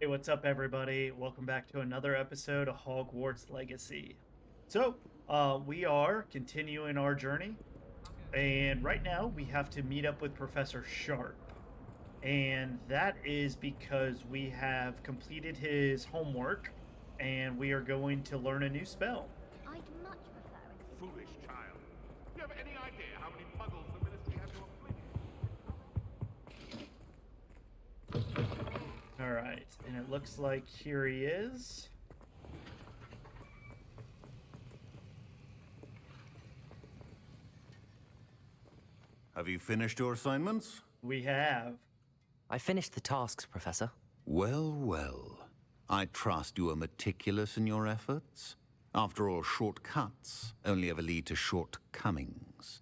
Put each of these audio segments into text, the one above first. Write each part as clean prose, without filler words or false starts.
Hey, what's up, everybody? Welcome back to another episode of Hogwarts Legacy. So, we are continuing our journey, and right now we have to meet up with Professor Sharp. And that is because we have completed his homework, and we are going to learn a new spell. I'd much prefer it. Foolish child. Do you have any idea how many muggles the Ministry has to afflict? Alright, and it looks like here he is. Have you finished your assignments? We have. I finished the tasks, Professor. Well, well. I trust you are meticulous in your efforts. After all, shortcuts only ever lead to shortcomings.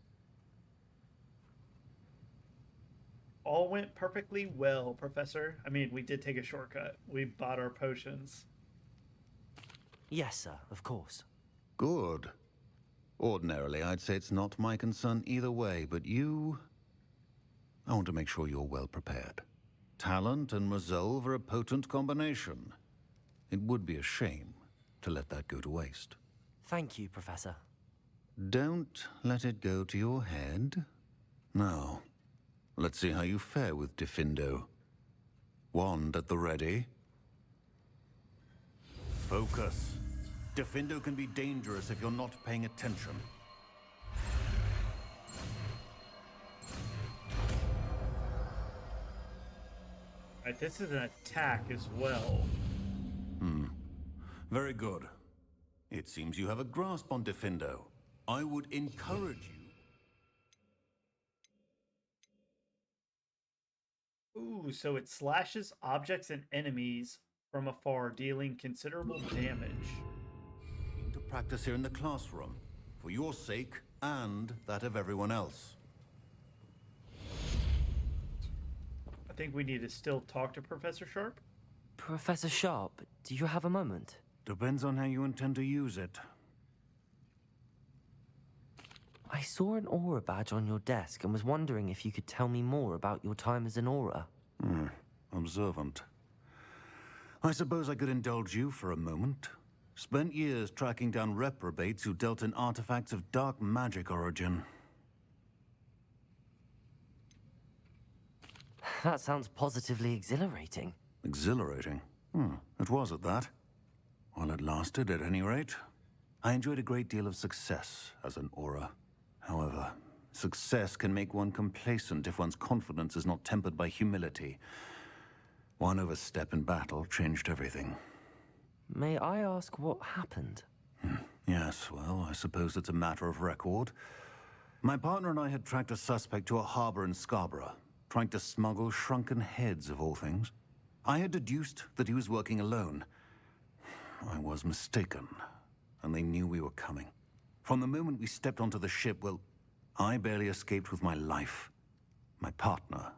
All went perfectly well, Professor. I mean, we did take a shortcut. We bought our potions. Yes, sir, of course. Good. Ordinarily, I'd say it's not my concern either way, but you... I want to make sure you're well prepared. Talent and resolve are a potent combination. It would be a shame to let that go to waste. Thank you, Professor. Don't let it go to your head. Now, let's see how you fare with Diffindo. Wand at the ready. Focus. Diffindo can be dangerous if you're not paying attention. Alright, this is an attack as well. Very good. It seems you have a grasp on Diffindo. I would encourage you. Ooh, so it slashes objects and enemies from afar, dealing considerable damage. To practice here in the classroom, for your sake and that of everyone else. I think we need to still talk to Professor Sharp. Professor Sharp, do you have a moment? Depends on how you intend to use it. I saw an aura badge on your desk and was wondering if you could tell me more about your time as an aura. Observant. I suppose I could indulge you for a moment. Spent years tracking down reprobates who dealt in artifacts of dark magic origin. That sounds positively exhilarating. Exhilarating. It was at that. While it lasted, at any rate. I enjoyed a great deal of success as an aura. However, success can make one complacent if one's confidence is not tempered by humility. One overstep in battle changed everything. May I ask what happened? Yes, well, I suppose it's a matter of record. My partner and I had tracked a suspect to a harbor in Scarborough, trying to smuggle shrunken heads of all things. I had deduced that he was working alone. I was mistaken, and they knew we were coming. From the moment we stepped onto the ship, well, I barely escaped with my life. My partner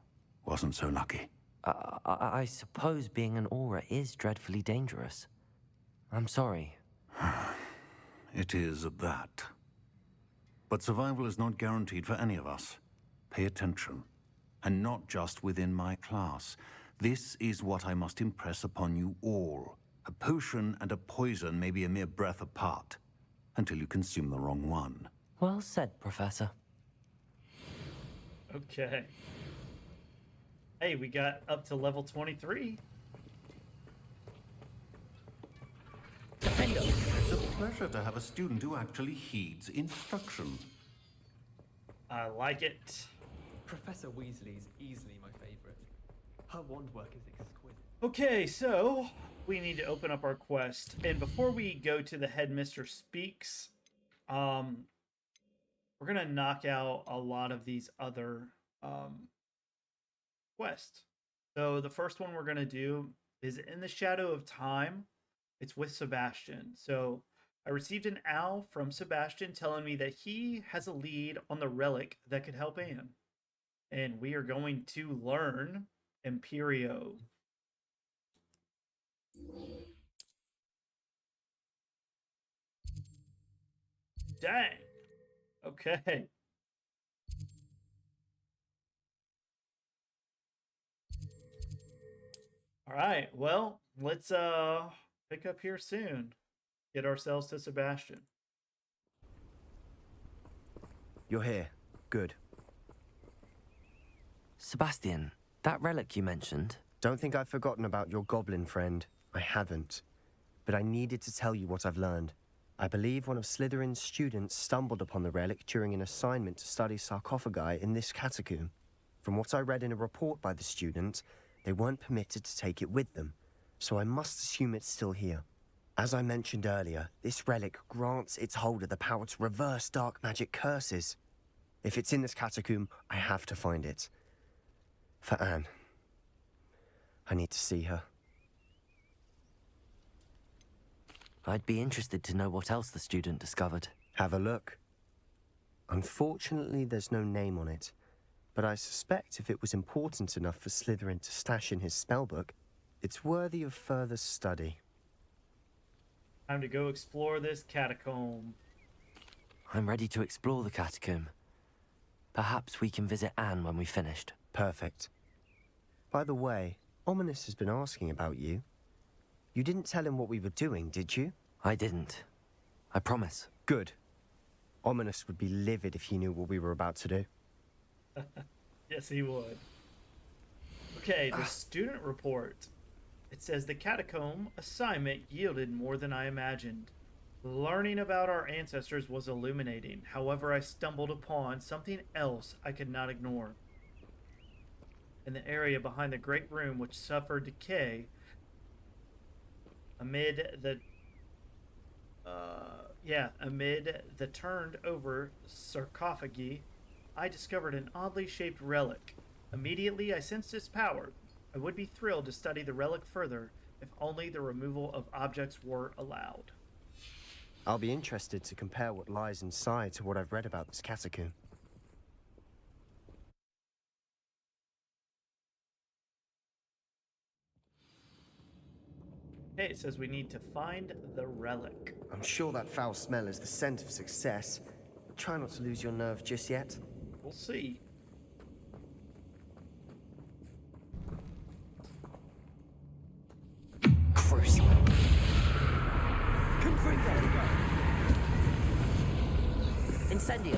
wasn't so lucky. I suppose being an aura is dreadfully dangerous. I'm sorry. It is that. But survival is not guaranteed for any of us. Pay attention. And not just within my class. This is what I must impress upon you all. A potion and a poison may be a mere breath apart, until you consume the wrong one. Well said, Professor. Okay. Hey, we got up to level 23. It's a pleasure to have a student who actually heeds instruction. I like it. Professor Weasley is easily my favorite. Her wand work is exquisite. Okay, so we need to open up our quest. And before we go to the Headmister Speaks, we're going to knock out a lot of these other quests. So the first one we're going to do is In the Shadow of Time. It's with Sebastian. So I received an owl from Sebastian telling me that he has a lead on the relic that could help Anne. And we are going to learn Imperio. Dang. Okay. All right. Well, let's pick up here soon. Get ourselves to Sebastian. You're here. Good. Sebastian, that relic you mentioned, Don't think I've forgotten about your goblin friend. I haven't. But I needed to tell you what I've learned. I believe one of Slytherin's students stumbled upon the relic during an assignment to study sarcophagi in this catacomb. From what I read in a report by the student, they weren't permitted to take it with them, so I must assume it's still here. As I mentioned earlier, this relic grants its holder the power to reverse dark magic curses. If it's in this catacomb, I have to find it. For Anne. I need to see her. I'd be interested to know what else the student discovered. Have a look. Unfortunately, there's no name on it, but I suspect if it was important enough for Slytherin to stash in his spellbook, it's worthy of further study. Time to go explore this catacomb. I'm ready to explore the catacomb. Perhaps we can visit Anne when we've finished. Perfect. By the way, Ominous has been asking about you. You didn't tell him what we were doing, did you? I didn't. I promise. Good. Ominous would be livid if he knew what we were about to do. Yes, he would. Okay, the student report. It says the catacomb assignment yielded more than I imagined. Learning about our ancestors was illuminating. However, I stumbled upon something else I could not ignore. In the area behind the great room which suffered decay, amid the turned over sarcophagi, I discovered an oddly shaped relic. Immediately I sensed its power. I would be thrilled to study the relic further if only the removal of objects were allowed. I'll be interested to compare what lies inside to what I've read about this catacomb. Hey, it says we need to find the relic. I'm sure that foul smell is the scent of success. Try not to lose your nerve just yet. We'll see. Crucial. Confringo. Incendio.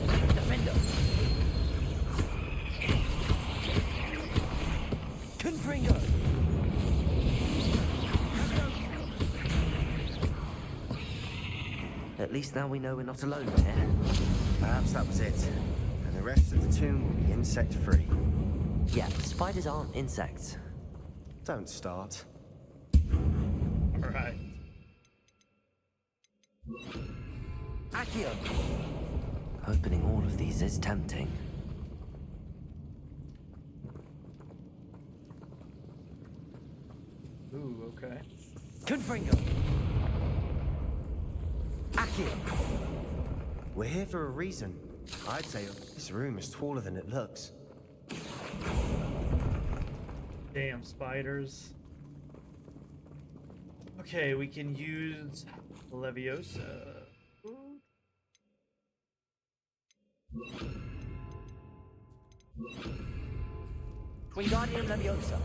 Defendo. Confringo. At least now we know we're not alone in here. Perhaps that was it. And the rest of the tomb will be insect-free. Yeah, spiders aren't insects. Don't start. Alright. Accio! Opening all of these is tempting. Ooh, okay. Confringo! Accio! We're here for a reason. I'd say this room is taller than it looks. Damn spiders. Okay, we can use Leviosa. Wingardium Leviosa.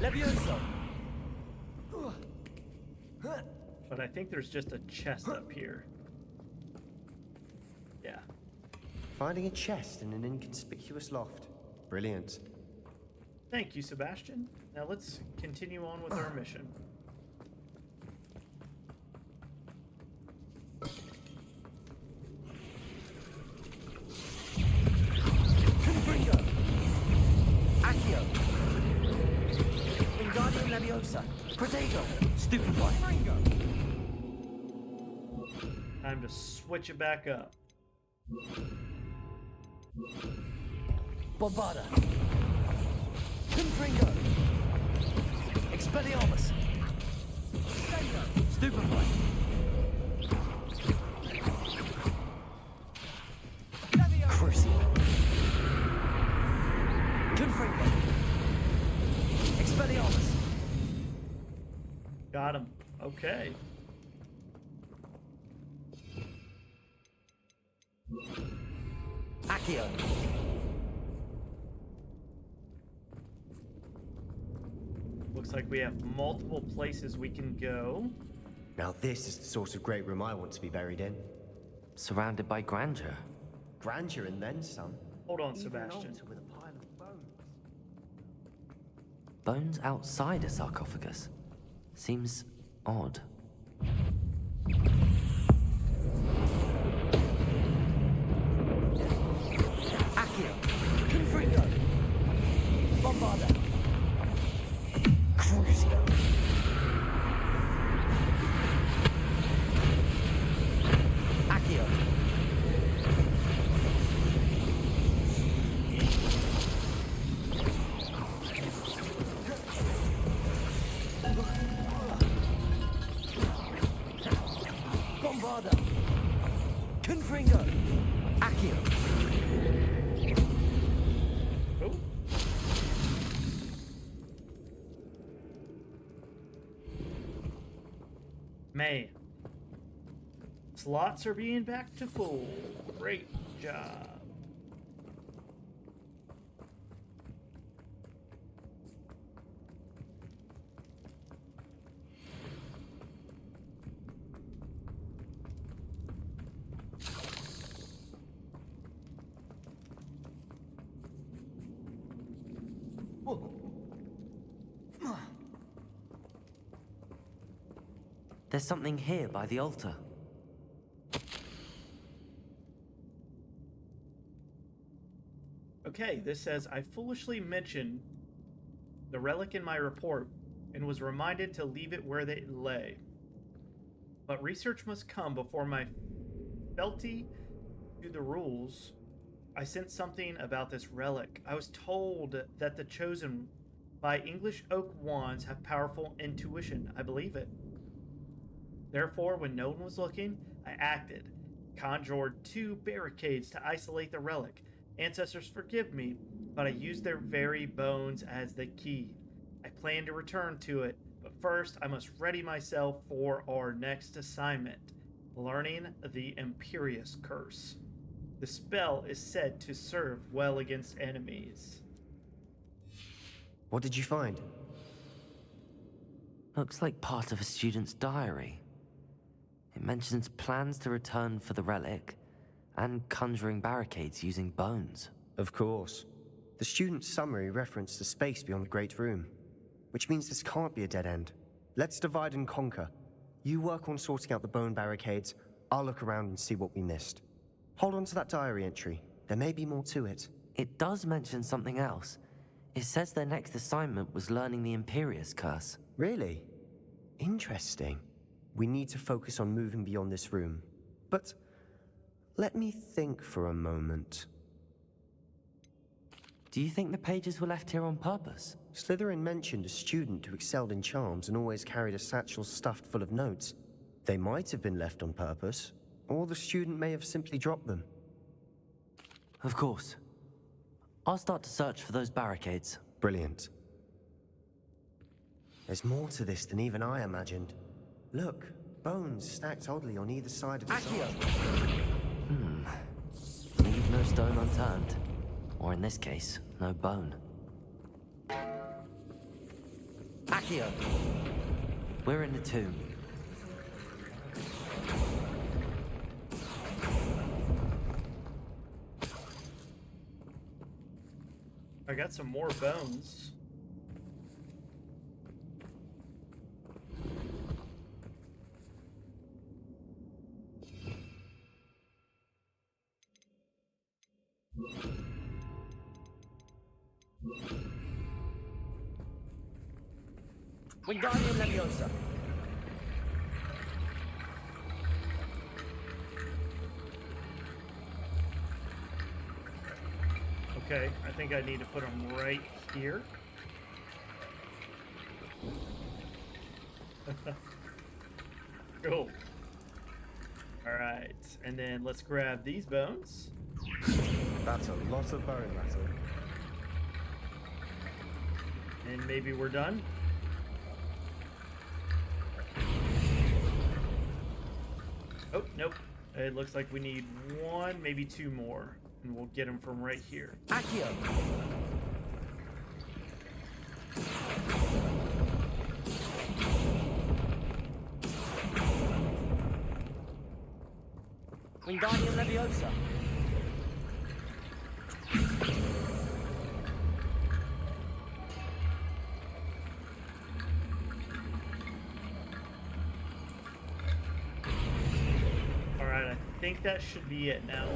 Leviosa! But I think there's just a chest up here. Yeah. Finding a chest in an inconspicuous loft. Brilliant. Thank you, Sebastian. Now let's continue on with our mission. Confringo! Accio! Wingardium Leviosa! Protego! Stupefy! Time to switch it back up. Bombarda! Confringo! Expelliarmus! Stupefy! Crucial! Confringo! Expelliarmus! Got him. Okay. Accio! Looks like we have multiple places we can go. Now this is the sort of great room I want to be buried in. Surrounded by grandeur. Grandeur and then some. Hold on, Even an Sebastian. altar with a pile of bones. Bones outside a sarcophagus. Seems odd. Accio! Confringo! Bombarda! Crucio! Accio! Bombarda! Confringo! Accio! Oh. Man. Slots are being back to full. Great job. There's something here by the altar. Okay, this says, I foolishly mentioned the relic in my report and was reminded to leave it where it lay. But research must come before my fealty to the rules. I sensed something about this relic. I was told that the chosen by English oak wands have powerful intuition. I believe it. Therefore, when no one was looking, I acted. Conjured 2 barricades to isolate the relic. Ancestors forgive me, but I used their very bones as the key. I plan to return to it, but first I must ready myself for our next assignment, learning the Imperious Curse. The spell is said to serve well against enemies. What did you find? Looks like part of a student's diary. It mentions plans to return for the relic and conjuring barricades using bones. Of course. The student's summary referenced a space beyond the Great Room, which means this can't be a dead end. Let's divide and conquer. You work on sorting out the bone barricades, I'll look around and see what we missed. Hold on to that diary entry. There may be more to it. It does mention something else. It says their next assignment was learning the Imperious Curse. Really? Interesting. We need to focus on moving beyond this room. But let me think for a moment. Do you think the pages were left here on purpose? Slytherin mentioned a student who excelled in charms and always carried a satchel stuffed full of notes. They might have been left on purpose, or the student may have simply dropped them. Of course. I'll start to search for those barricades. Brilliant. There's more to this than even I imagined. Look, bones stacked oddly on either side of the Leave no stone unturned. Or in this case, no bone. Accio! We're in the tomb. I got some more bones. Wingardium Leviosa. Okay, I think I need to put them right here. Cool. Alright, and then let's grab these bones. That's a lot of bone metal. And maybe we're done. Oh, nope. It looks like we need one, maybe two more, and we'll get them from right here. Accio! Wingardium Leviosa! Alright, I think that should be it now.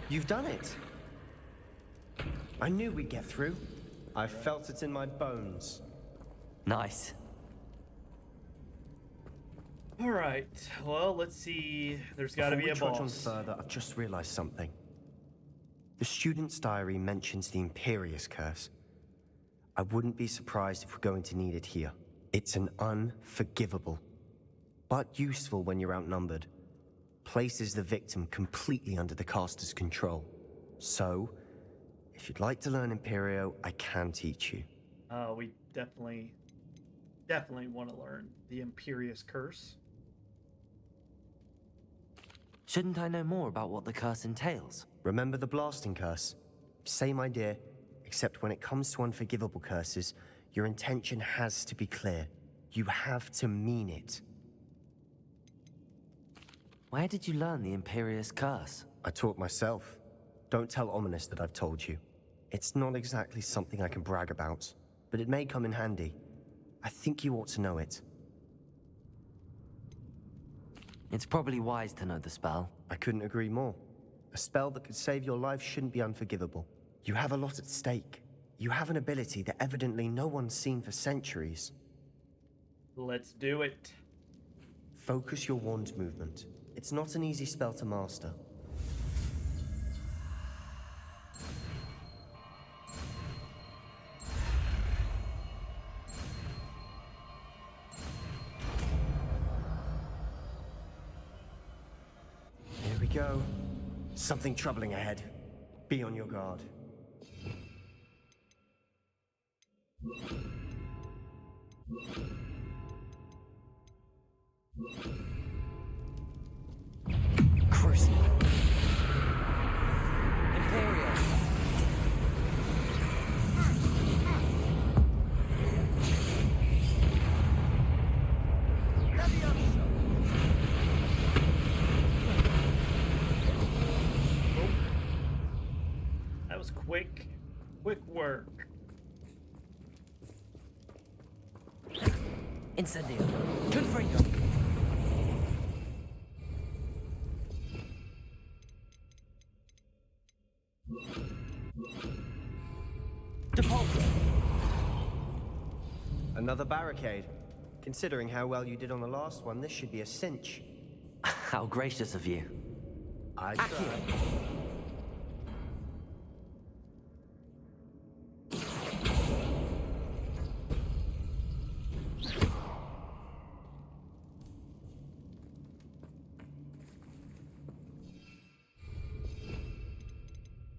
You've done it. I knew we'd get through. I felt it in my bones. Nice. Alright, well, let's see. There's gotta be a Before we trudge on boss. further, I've just realized something. The student's diary mentions the Imperious Curse. I wouldn't be surprised if we're going to need it here. It's an unforgivable, but useful when you're outnumbered. Places the victim completely under the caster's control. So, if you'd like to learn Imperio, I can teach you. We definitely want to learn the Imperious Curse. Shouldn't I know more about what the curse entails? Remember the blasting curse? Same idea, except when it comes to unforgivable curses, your intention has to be clear. You have to mean it. Where did you learn the Imperious Curse? I taught myself. Don't tell Ominous that I've told you. It's not exactly something I can brag about, but it may come in handy. I think you ought to know it. It's probably wise to know the spell. I couldn't agree more. A spell that could save your life shouldn't be unforgivable. You have a lot at stake. You have an ability that evidently no one's seen for centuries. Let's do it. Focus your wand movement. It's not an easy spell to master. Here we go. Something troubling ahead. Be on your guard. Crucial. Imperial. That was quick work. Incendio. Confringo. Depulso. Another barricade. Considering how well you did on the last one, this should be a cinch. How gracious of you. I Accio.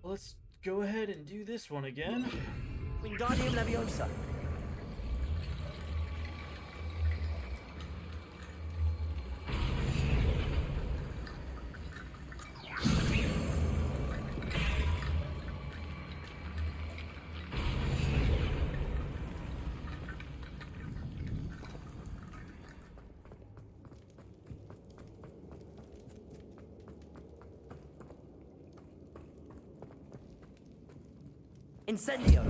Let's go ahead and do this one again. Wingardium Leviosa. Incendio.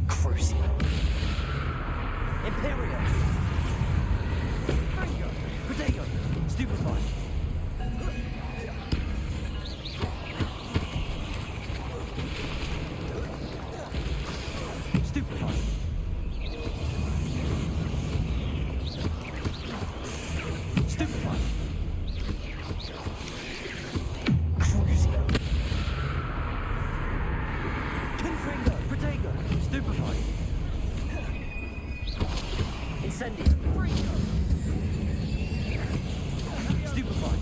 Crucio. Imperial. Fringo. Protego. Stupefy. Stupefy. Stupefy. Crucio. Confringo. Protego. Stupefy. Incendio. Stupefy.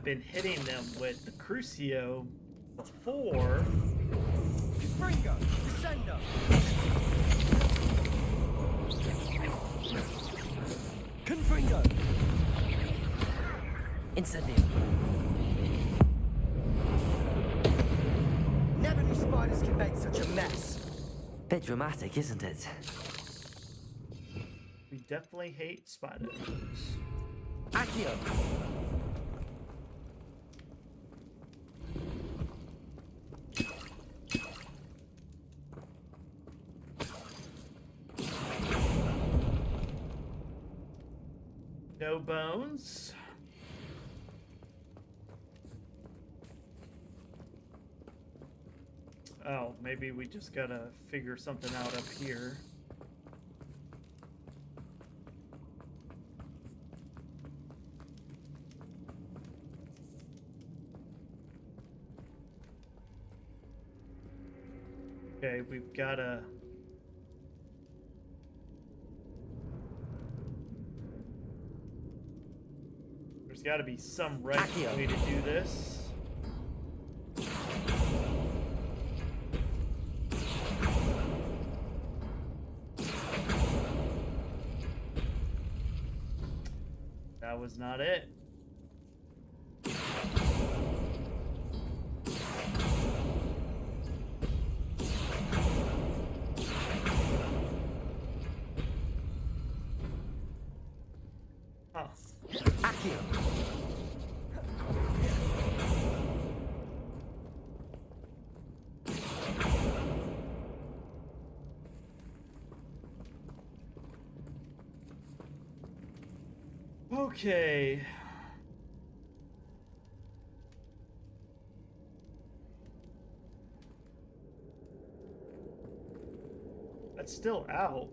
been hitting them with the Crucio before. Fringo, Descendo. Confringo. Incendio. Never knew spiders could make such a mess. Bit dramatic, isn't it? We definitely hate spiders. Accio. No bones. Oh, maybe we just gotta figure something out up here. Okay, we've gotta... There's gotta be some right Accio. way to do this. That was not it. Huh. Accio. Okay. That's still out.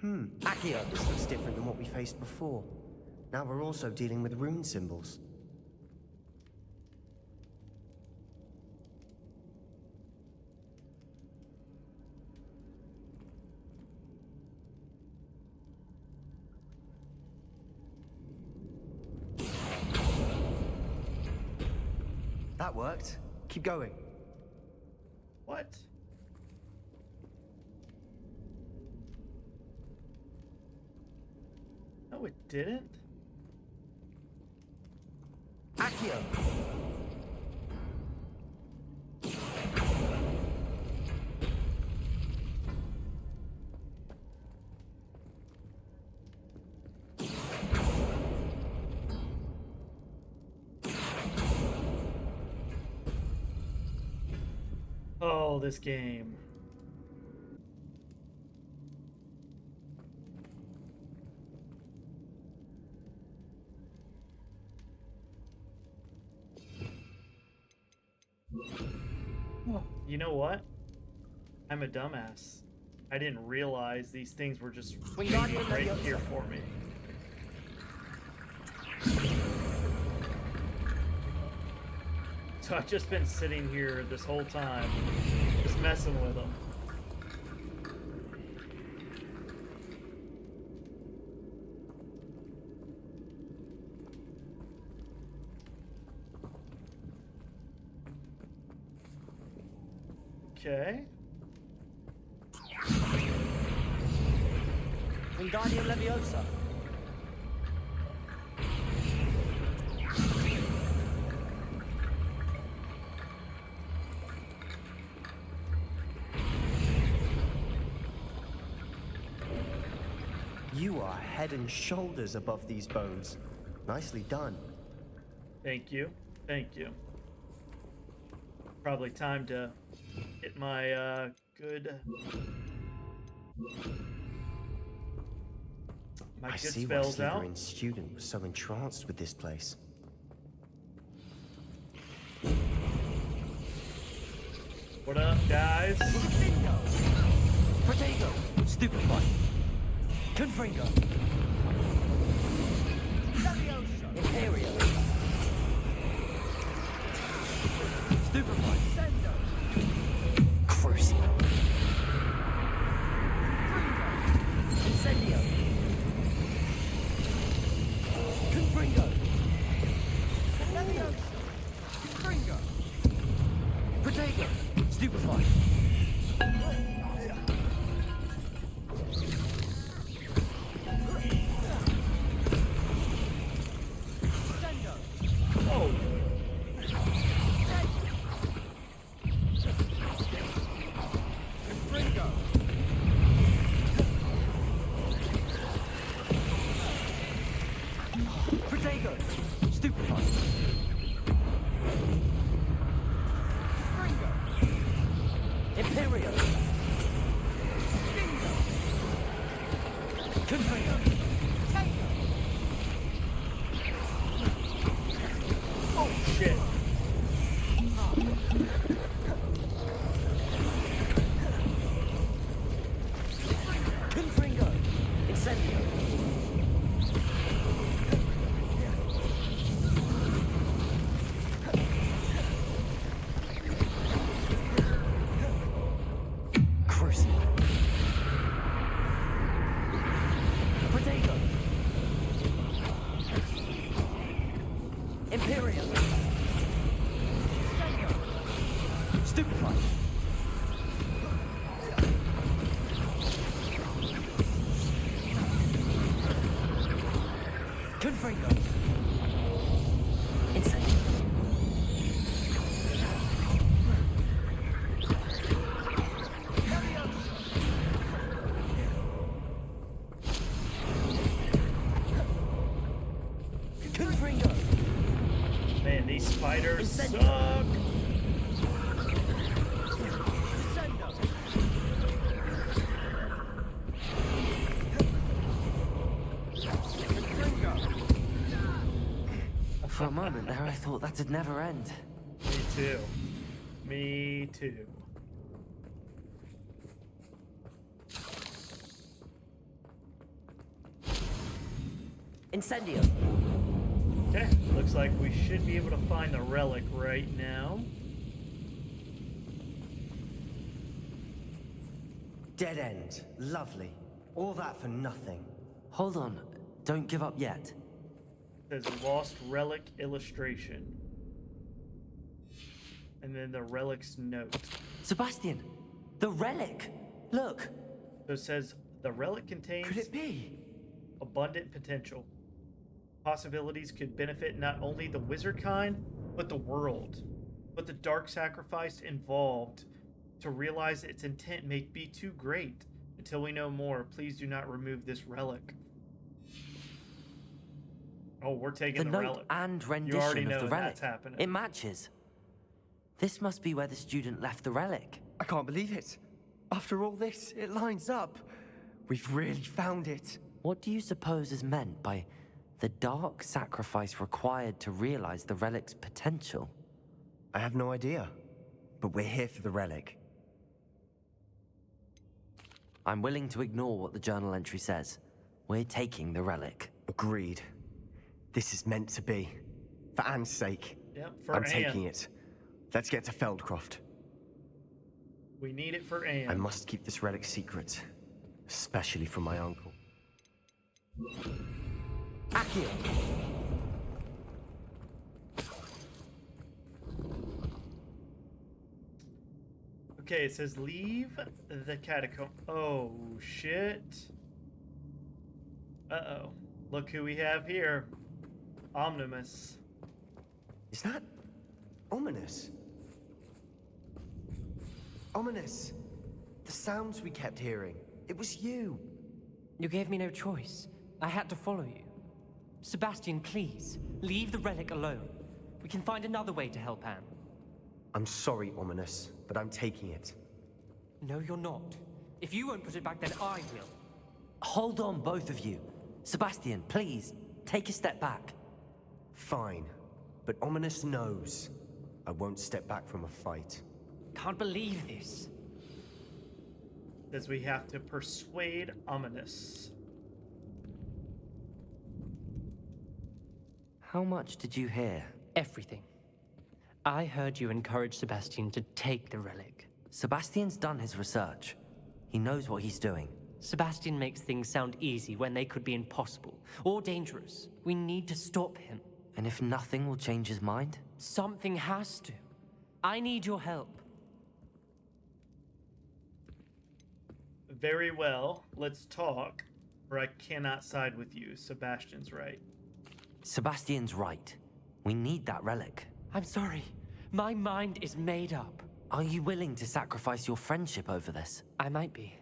Accio. This looks different than what we faced before. Now we're also dealing with rune symbols. That worked. Keep going. What? No, it didn't. Accio. Oh, this game. You know what? I'm a dumbass. I didn't realize these things were just waiting right here for me. So I've just been sitting here this whole time, just messing with them. Okay. Wingardium Leviosa. You are head and shoulders above these bones. Nicely done. Thank you. Thank you. Probably time to get my good I good see why spells out. Slytherin's student was so entranced with this place. What up, guys? Protego. Stupefy. Confringo. Leviosa. Imperio. Stupefy. Sendo. Crucio. Fringo. Incendio. Imperium. Stupefy. Confringo. Insane. Confringo. Man, these spiders Incendio. suck. Descendo. For a moment there, I thought that'd never end. Me too. Me too. Incendio. Okay, looks like we should be able to find the relic right now. Dead end. Lovely. All that for nothing. Hold on, don't give up yet. It says lost relic illustration. And then the relic's note. Sebastian, the relic! Look! So it says the relic contains Could it be? abundant potential. Possibilities could benefit not only the wizard kind, but the world. But the dark sacrifice involved to realize its intent may be too great. Until we know more, please do not remove this relic. Oh, we're taking The the note relic. and You already rendition know of the relic. that's happening. It matches. This must be where the student left the relic. I can't believe it. After all this, it lines up. We've really found it. What do you suppose is meant by the dark sacrifice required to realize the relic's potential? I have no idea. But we're here for the relic. I'm willing to ignore what the journal entry says. We're taking the relic. Agreed. This is meant to be. For Anne's sake. Yep, for I'm Anne. taking it. Let's get to Feldcroft. We need it for Anne. I must keep this relic secret. Especially from my uncle. Accio! Okay, it says leave the catacomb. Oh, shit. Uh-oh. Look who we have here. Omnimus. Is that ominous? Ominous! The sounds we kept hearing. It was you. You gave me no choice. I had to follow you. Sebastian, please, leave the relic alone. We can find another way to help Anne. I'm sorry, Ominous, but I'm taking it. No, you're not. If you won't put it back, then I will. Hold on, both of you. Sebastian, please, take a step back. Fine, but Ominous knows. I won't step back from a fight. Can't believe this. Says we have to persuade Omnimus. How much did you hear? Everything. I heard you encourage Sebastian to take the relic. Sebastian's done his research. He knows what he's doing. Sebastian makes things sound easy when they could be impossible or dangerous. We need to stop him. And if nothing will change his mind? Something has to. I need your help. Very well, let's talk, or I cannot side with you. Sebastian's right. Sebastian's right. We need that relic. I'm sorry. My mind is made up. Are you willing to sacrifice your friendship over this? I might be.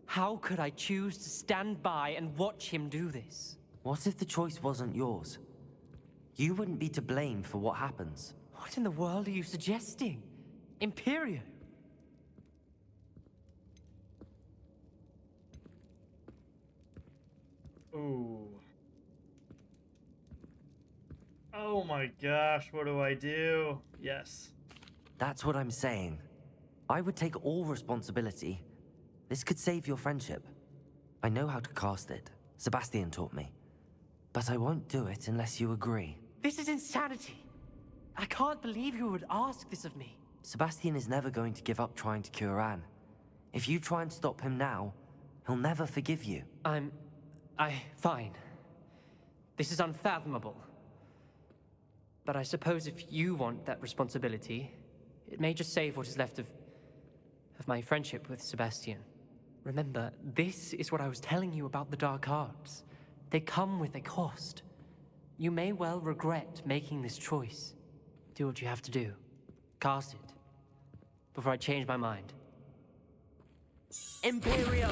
How could I choose to stand by and watch him do this? What if the choice wasn't yours? You wouldn't be to blame for what happens. What in the world are you suggesting? Imperio? Ooh. Oh my gosh, what do I do? Yes. That's what I'm saying. I would take all responsibility. This could save your friendship. I know how to cast it. Sebastian taught me. But I won't do it unless you agree. This is insanity. I can't believe you would ask this of me. Sebastian is never going to give up trying to cure Anne. If you try and stop him now, he'll never forgive you. Fine. This is unfathomable. But I suppose if you want that responsibility, it may just save what is left of my friendship with Sebastian. Remember, this is what I was telling you about the dark arts. They come with a cost. You may well regret making this choice. Do what you have to do. Cast it. Before I change my mind. Imperio!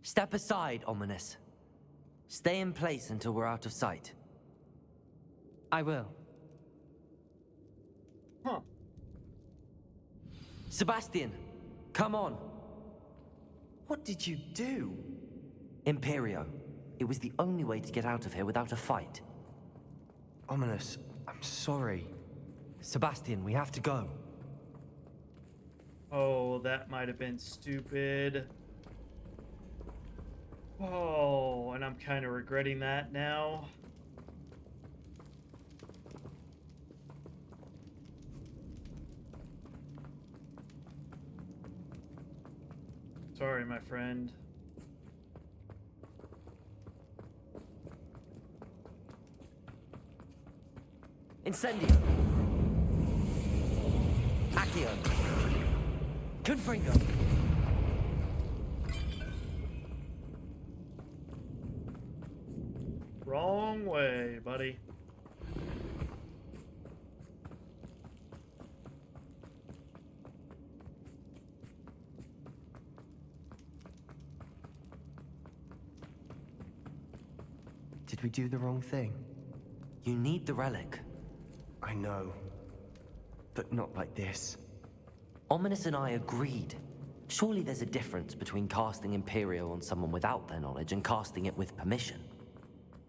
Step aside, Ominous. Stay in place until we're out of sight. I will. Huh. Sebastian, come on. What did you do? Imperio. It was the only way to get out of here without a fight. Ominous, I'm sorry. Sebastian, we have to go. Oh, that might have been stupid. Oh, and I'm kind of regretting that now. Sorry, my friend. Incendio. Accio. Confringo. Wrong way, buddy. Did we do the wrong thing? You need the relic. I know. But not like this. Ominous and I agreed. Surely there's a difference between casting Imperio on someone without their knowledge and casting it with permission.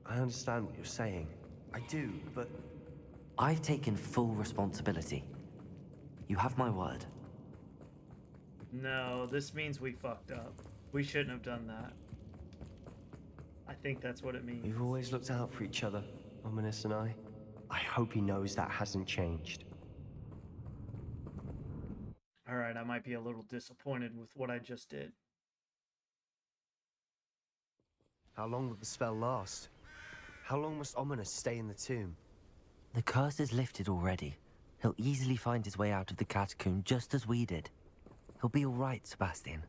I understand what you're saying. I do, but... I've taken full responsibility. You have my word. No, this means we fucked up. We shouldn't have done that. I think that's what it means. We've always looked out for each other, Ominous and I. I hope he knows that hasn't changed. Alright, I might be a little disappointed with what I just did. How long will the spell last? How long must Ominous stay in the tomb? The curse is lifted already. He'll easily find his way out of the catacomb just as we did. He'll be all right, Sebastian.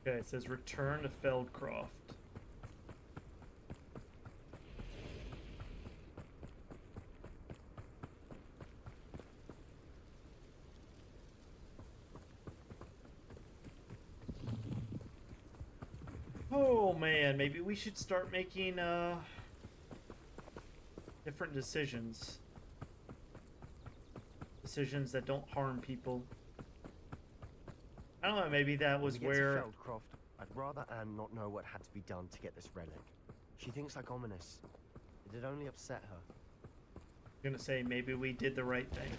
Okay, it says return to Feldcroft. Oh man, maybe we should start making different decisions. Decisions that don't harm people. I don't know, maybe that was When we get to where... Feldcroft, I'd rather Anne not know what had to be done to get this relic. She thinks like Ominous. It'd only upset her. I'm gonna say maybe we did the right thing.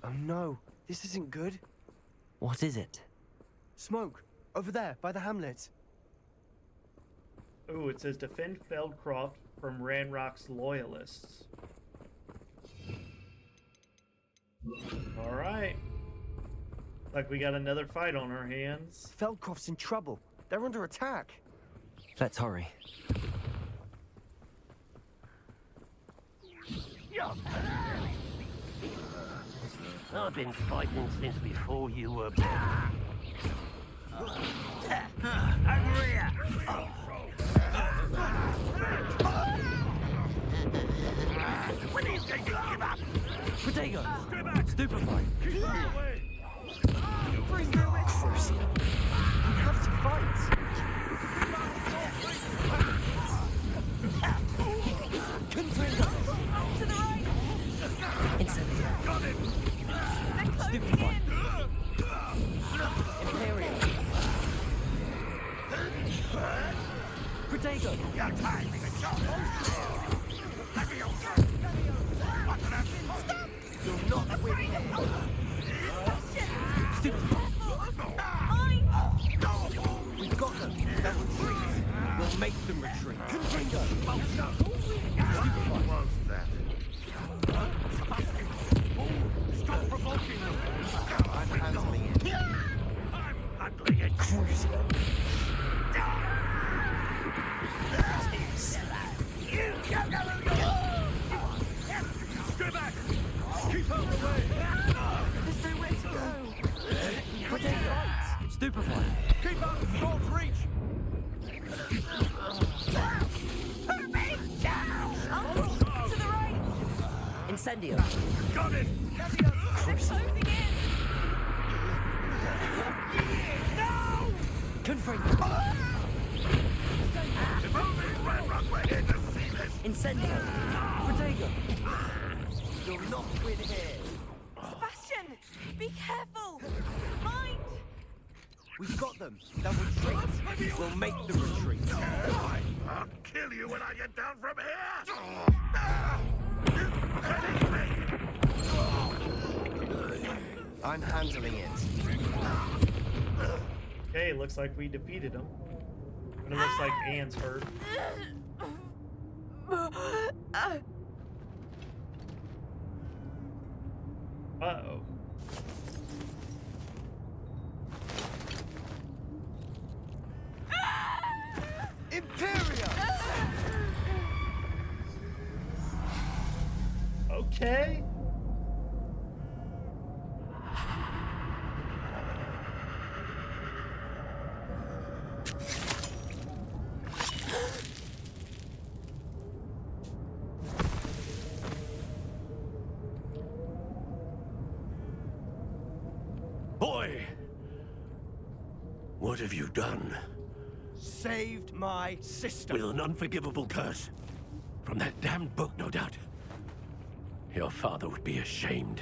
Oh no, this isn't good. What is it? Smoke! Over there, by the hamlet. Ooh, it says defend Feldcroft from Ranrock's loyalists. Alright. Like we got another fight on our hands. Feldcroft's in trouble. They're under attack. Let's hurry. I've been fighting since before you were born. When he's going to give up? Protego! Stupefy! Crucial. We have to fight. Confringo! To the right! Incendio! Got him! They're closing Stupefy! in! Imperial! Protego! Your time is a shot! You'll not win here. Stupefy! We've got them. They'll retreat. We'll make them retreat. Confringo! What was that? There's nowhere to go! Potato! Stupefy! Keep out of short reach! Uncle, to the right! Incendio! Got it! They're closing in! Confront! If only Red Rock were here to see this! Incendio! Potato! You'll not win here! Sebastian! Be careful! Mind! We've got them. They'll retreat. We'll make the retreat. I'll kill you when I get down from here! I'm handling it. Okay, looks like we defeated him. And it looks like Anne's hurt. Uh-oh. Imperia! Okay. Boy! What have you done? Saved my sister. With an unforgivable curse. From that damned book, no doubt. Your father would be ashamed.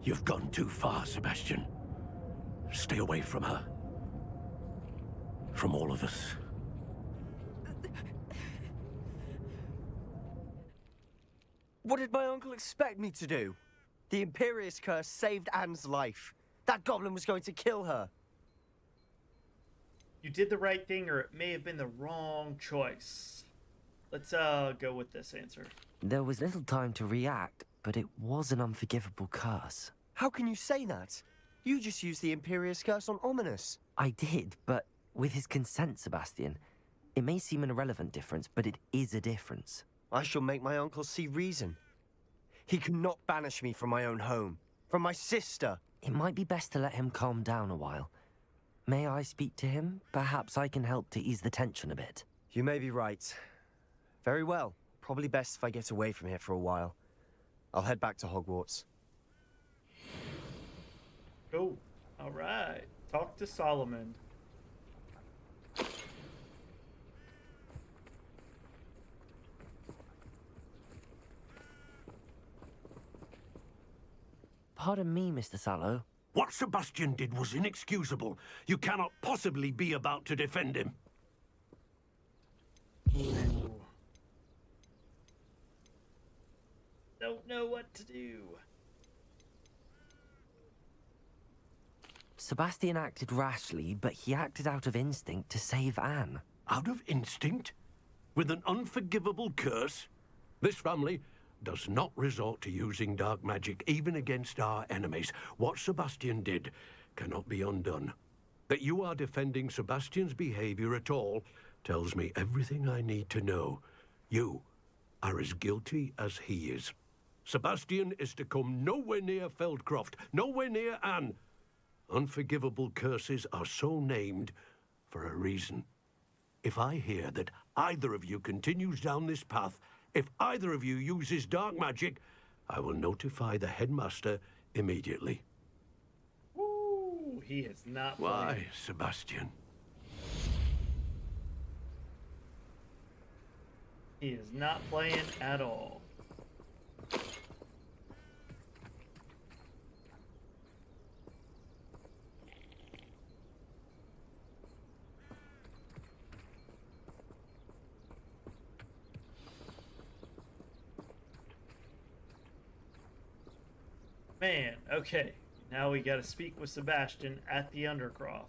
You've gone too far, Sebastian. Stay away from her. From all of us. What did my uncle expect me to do? The Imperious curse saved Anne's life. That goblin was going to kill her. You did the right thing, or it may have been the wrong choice. Let's go with this answer. There was little time to react, but it was an unforgivable curse. How can you say that? You just used the Imperious curse on Ominous. I did, but with his consent, Sebastian. It may seem an irrelevant difference, but it is a difference. I shall make my uncle see reason. He cannot banish me from my own home. From my sister. It might be best to let him calm down a while. May I speak to him? Perhaps I can help to ease the tension a bit. You may be right. Very well. Probably best if I get away from here for a while. I'll head back to Hogwarts. Cool. All right. Talk to Solomon. Pardon me, Mr. Sallow. What Sebastian did was inexcusable. You cannot possibly be about to defend him. Ooh. Don't know what to do. Sebastian acted rashly, but he acted out of instinct to save Anne. Out of instinct? With an unforgivable curse? This family does not resort to using dark magic even against our enemies. What Sebastian did cannot be undone. That you are defending Sebastian's behavior at all tells me everything I need to know. You are as guilty as he is. Sebastian is to come nowhere near Feldcroft, nowhere near Anne. Unforgivable curses are so named for a reason. If I hear that either of you continues down this path, if either of you uses dark magic, I will notify the headmaster immediately. Ooh, he is not Why, playing. Sebastian? He is not playing at all. Man, okay. Now we gotta speak with Sebastian at the Undercroft.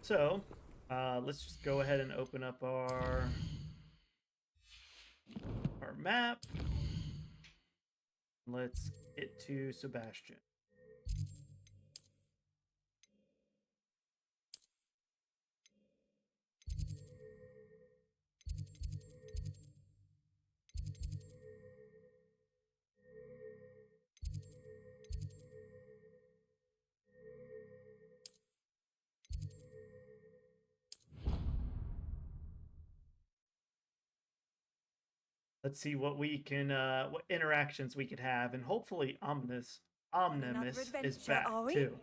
So, let's just go ahead and open up our map. Let's get to Sebastian. Let's see what we can, what interactions we could have, and hopefully Omnimus is adventure, back are we? too.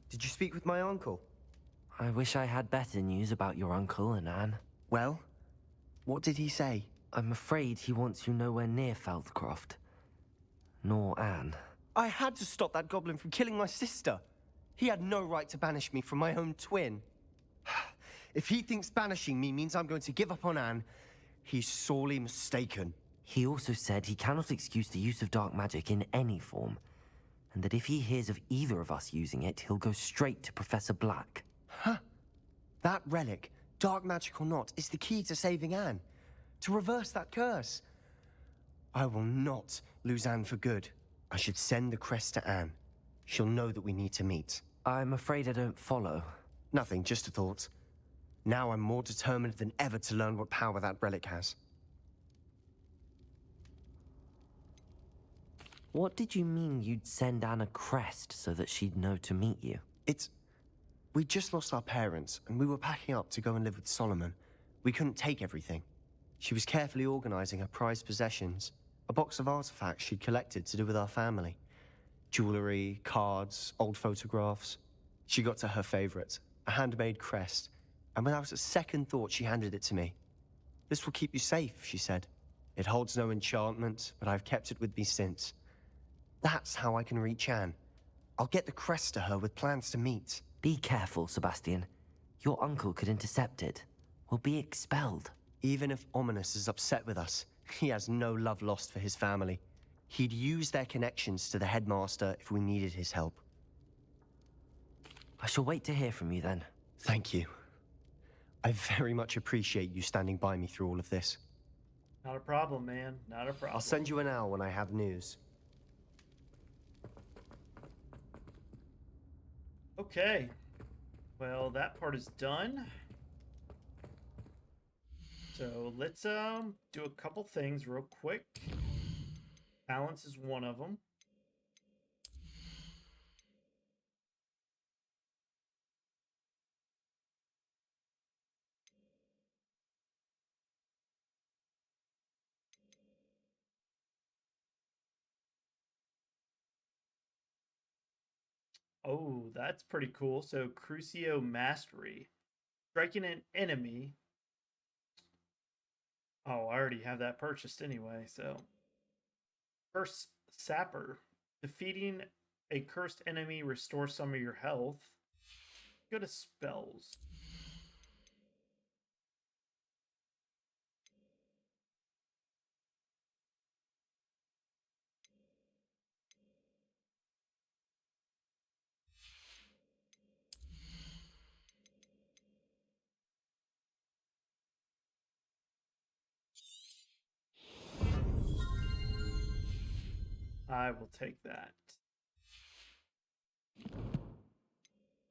Did you speak with my uncle? I wish I had better news about your uncle and Anne. Well, what did he say? I'm afraid he wants you nowhere near Feldcroft. Nor Anne. I had to stop that goblin from killing my sister. He had no right to banish me from my own twin. If he thinks banishing me means I'm going to give up on Anne, he's sorely mistaken. He also said he cannot excuse the use of dark magic in any form, and that if he hears of either of us using it, he'll go straight to Professor Black. Huh? That relic, dark magic or not, is the key to saving Anne. To reverse that curse. I will not lose Anne for good. I should send the crest to Anne. She'll know that we need to meet. I'm afraid I don't follow. Nothing, just a thought. Now I'm more determined than ever to learn what power that relic has. What did you mean you'd send Anne a crest so that she'd know to meet you? We just lost our parents, and we were packing up to go and live with Solomon. We couldn't take everything. She was carefully organizing her prized possessions, a box of artifacts she'd collected to do with our family. Jewelry, cards, old photographs. She got to her favorite, a handmade crest, and without a second thought, she handed it to me. This will keep you safe, she said. It holds no enchantment, but I've kept it with me since. That's how I can reach Anne. I'll get the crest to her with plans to meet. Be careful, Sebastian. Your uncle could intercept it. We'll be expelled. Even if Ominous is upset with us, he has no love lost for his family. He'd use their connections to the headmaster if we needed his help. I shall wait to hear from you then. Thank you. I very much appreciate you standing by me through all of this. Not a problem, man. Not a problem. I'll send you an owl when I have news. Okay. Well, that part is done. So let's do a couple things real quick. Balance is one of them. Oh, that's pretty cool. So Crucio Mastery. Striking an enemy. Oh, I already have that purchased anyway, so. First Sapper. Defeating a cursed enemy restores some of your health. Go to spells. I will take that.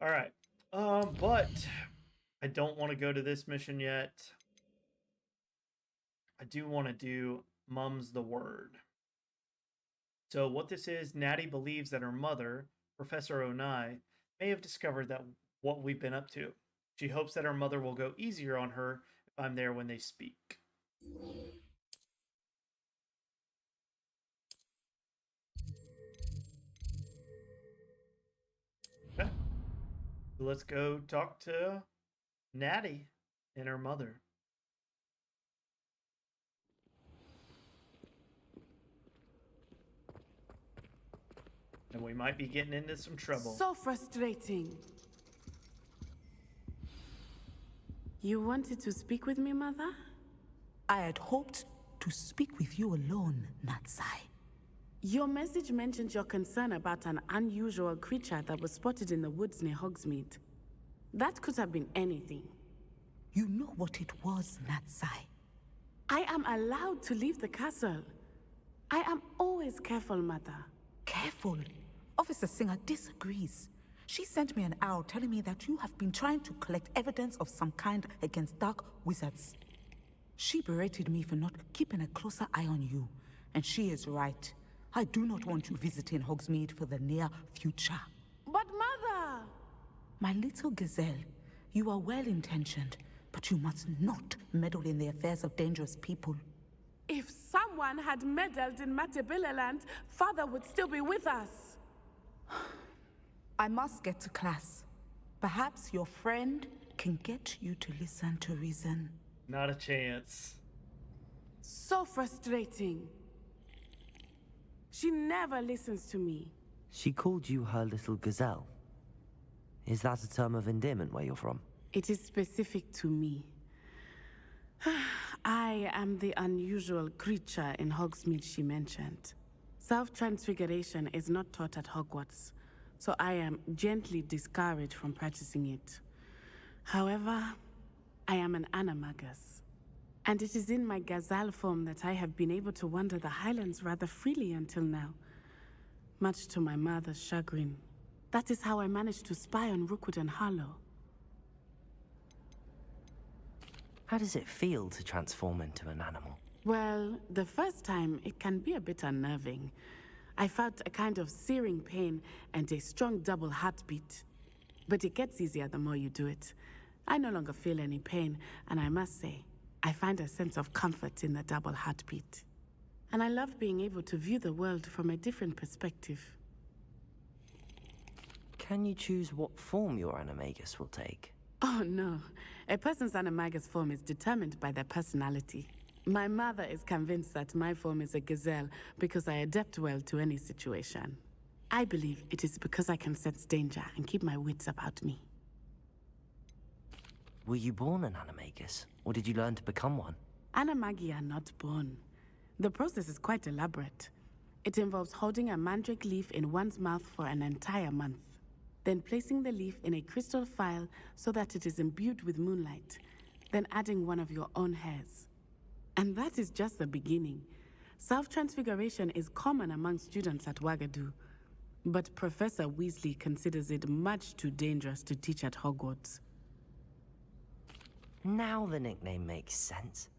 All right. But I don't want to go to this mission yet. I do want to do Mum's the Word. So what this is, Natty believes that her mother, Professor Onai, may have discovered that what we've been up to. She hopes that her mother will go easier on her if I'm there when they speak. Okay. So let's go talk to Natty and her mother. And we might be getting into some trouble. So frustrating. You wanted to speak with me, Mother? I had hoped to speak with you alone, Natsai. Your message mentioned your concern about an unusual creature that was spotted in the woods near Hogsmeade. That could have been anything. You know what it was, Natsai. I am allowed to leave the castle. I am always careful, Mother. Careful. Officer Singer disagrees. She sent me an owl telling me that you have been trying to collect evidence of some kind against dark wizards. She berated me for not keeping a closer eye on you, and she is right. I do not want you visiting Hogsmeade for the near future. But Mother! My little gazelle, you are well-intentioned, but you must not meddle in the affairs of dangerous people. If someone had meddled in Matebilaland, Father would still be with us. I must get to class. Perhaps your friend can get you to listen to reason. Not a chance. So frustrating. She never listens to me. She called you her little gazelle. Is that a term of endearment where you're from? It is specific to me. I am the unusual creature in Hogsmeade she mentioned. Self-transfiguration is not taught at Hogwarts, so I am gently discouraged from practicing it. However, I am an animagus, and it is in my gazelle form that I have been able to wander the Highlands rather freely until now, much to my mother's chagrin. That is how I managed to spy on Rookwood and Harlow. How does it feel to transform into an animal? Well, the first time, it can be a bit unnerving. I felt a kind of searing pain and a strong double heartbeat. But it gets easier the more you do it. I no longer feel any pain, and I must say, I find a sense of comfort in the double heartbeat. And I love being able to view the world from a different perspective. Can you choose what form your animagus will take? Oh no, a person's animagus form is determined by their personality. My mother is convinced that my form is a gazelle because I adapt well to any situation. I believe it is because I can sense danger and keep my wits about me. Were you born an animagus, or did you learn to become one? Animagi are not born. The process is quite elaborate. It involves holding a mandrake leaf in one's mouth for an entire month, then placing the leaf in a crystal phial so that it is imbued with moonlight, then adding one of your own hairs. And that is just the beginning. Self-transfiguration is common among students at Wagadu, but Professor Weasley considers it much too dangerous to teach at Hogwarts. Now the nickname makes sense.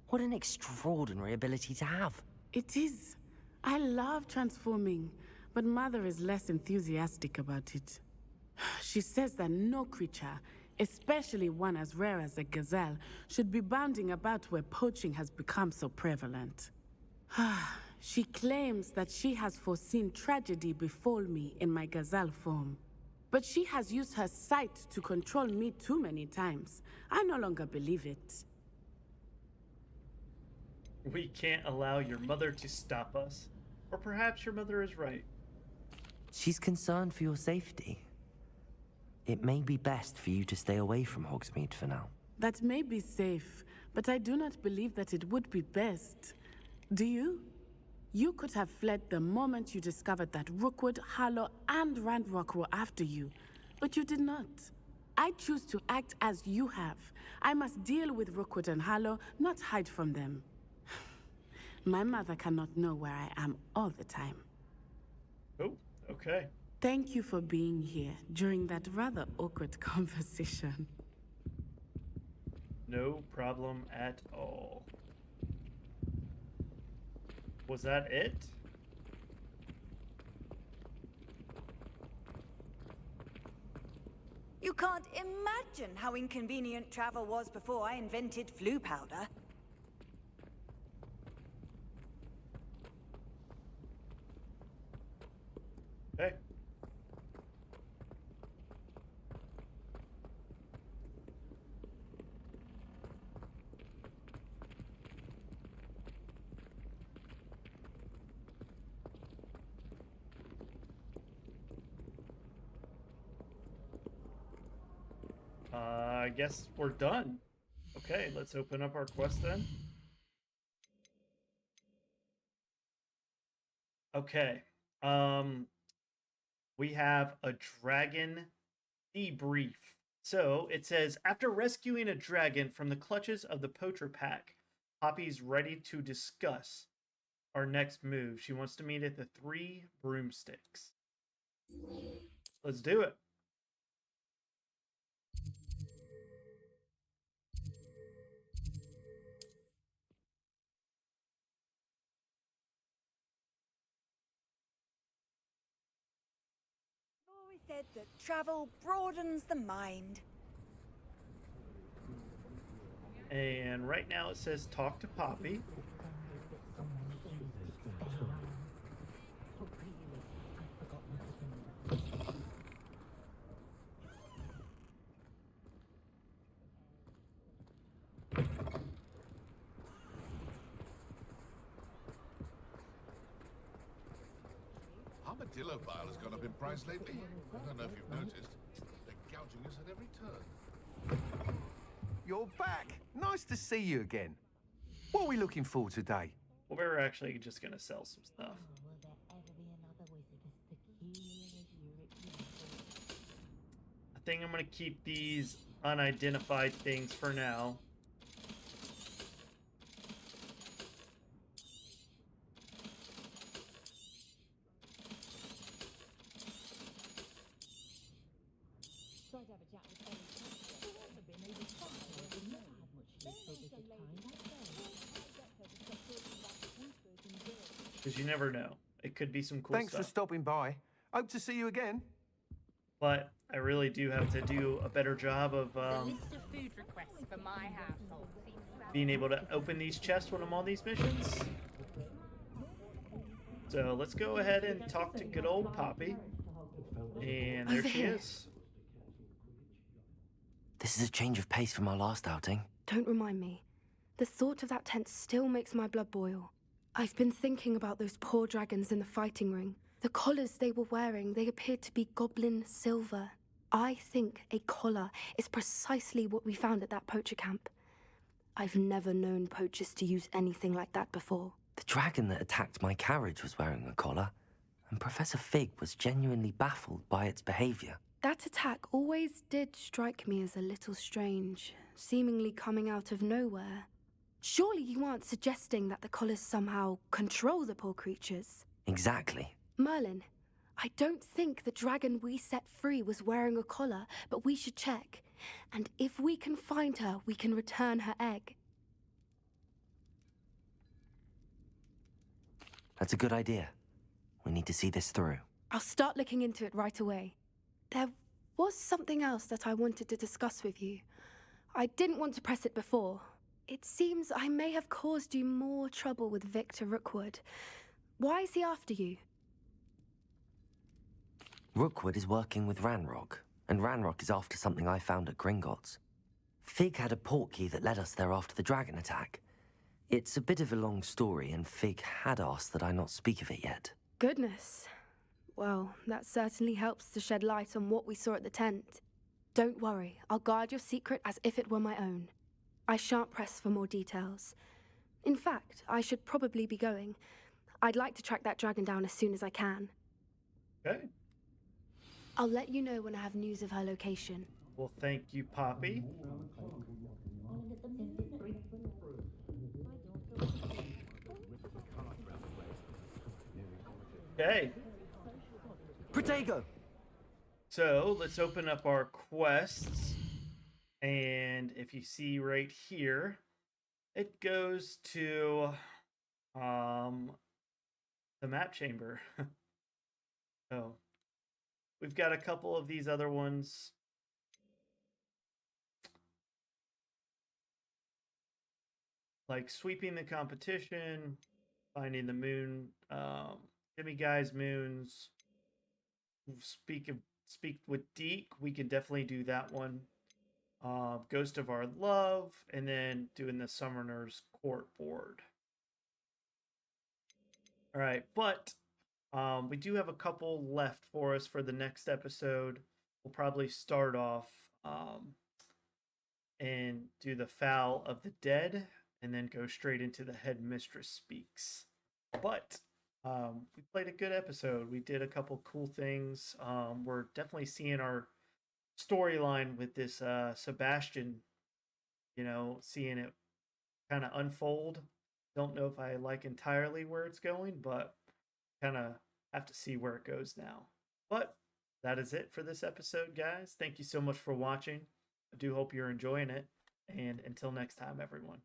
What an extraordinary ability to have. It is. I love transforming, but Mother is less enthusiastic about it. She says that no creature, especially one as rare as a gazelle, should be bounding about where poaching has become so prevalent. She claims that she has foreseen tragedy befall me in my gazelle form. But she has used her sight to control me too many times. I no longer believe it. We can't allow your mother to stop us. Or perhaps your mother is right. She's concerned for your safety. It may be best for you to stay away from Hogsmeade for now. That may be safe, but I do not believe that it would be best. Do you? You could have fled the moment you discovered that Rookwood, Harlow, and Randrock were after you, but you did not. I choose to act as you have. I must deal with Rookwood and Harlow, not hide from them. My mother cannot know where I am all the time. Oh, okay. Thank you for being here during that rather awkward conversation. No problem at all. Was that it? You can't imagine how inconvenient travel was before I invented flu powder. Okay. I guess we're done. Okay, let's open up our quest then. Okay. We have a dragon debrief. So it says, after rescuing a dragon from the clutches of the poacher pack, Poppy's ready to discuss. our next move. She wants to meet at the 3 broomsticks. Let's do it. I've always said that travel broadens the mind. And right now it says talk to Poppy. Armadillo bile has gone up in price lately. I don't know if you've noticed. They're gouging us at every turn. You're back. Nice to see you again. What are we looking for today? Well, we're actually just going to sell some stuff. I think I'm going to keep these unidentified things for now. Because you never know. It could be some cool Thanks stuff. for stopping by. Hope to see you again. But I really do have to do a better job of food requests for my household. being able to open these chests when I'm on these missions. So let's go ahead and talk to good old Poppy. And there she is. This is a change of pace from our last outing. Don't remind me. The thought of that tent still makes my blood boil. I've been thinking about those poor dragons in the fighting ring. The collars they were wearing, they appeared to be goblin silver. I think a collar is precisely what we found at that poacher camp. I've never known poachers to use anything like that before. The dragon that attacked my carriage was wearing a collar, and Professor Fig was genuinely baffled by its behavior. That attack always did strike me as a little strange, seemingly coming out of nowhere. Surely you aren't suggesting that the collars somehow control the poor creatures? Exactly. Merlin, I don't think the dragon we set free was wearing a collar, but we should check. And if we can find her, we can return her egg. That's a good idea. We need to see this through. I'll start looking into it right away. There was something else that I wanted to discuss with you. I didn't want to press it before. It seems I may have caused you more trouble with Victor Rookwood. Why is he after you? Rookwood is working with Ranrock, and Ranrock is after something I found at Gringotts. Fig had a portkey that led us there after the dragon attack. It's a bit of a long story, and Fig had asked that I not speak of it yet. Goodness. Well, that certainly helps to shed light on what we saw at the tent. Don't worry, I'll guard your secret as if it were my own. I shan't press for more details. In fact, I should probably be going. I'd like to track that dragon down as soon as I can. Okay. I'll let you know when I have news of her location. Well, thank you, Poppy. Okay. Protego! So let's open up our quests. And if you see right here, it goes to the map chamber. So we've got a couple of these other ones. Like sweeping the competition, finding the moon, Jimmy Guy's moons. Speak with Deke. We can definitely do that one. Ghost of Our Love, and then doing the Summoner's Court board. All right, but we do have a couple left for us for the next episode. We'll probably start off and do the Foul of the Dead, and then go straight into the Headmistress Speaks. But we played a good episode. We did a couple cool things. We're definitely seeing our storyline with this Sebastian, seeing it kind of unfold. Don't know if I like entirely where it's going, but kind of have to see where it goes now. But that is it for this episode, guys. Thank you so much for watching. I do hope you're enjoying it. And until next time, everyone.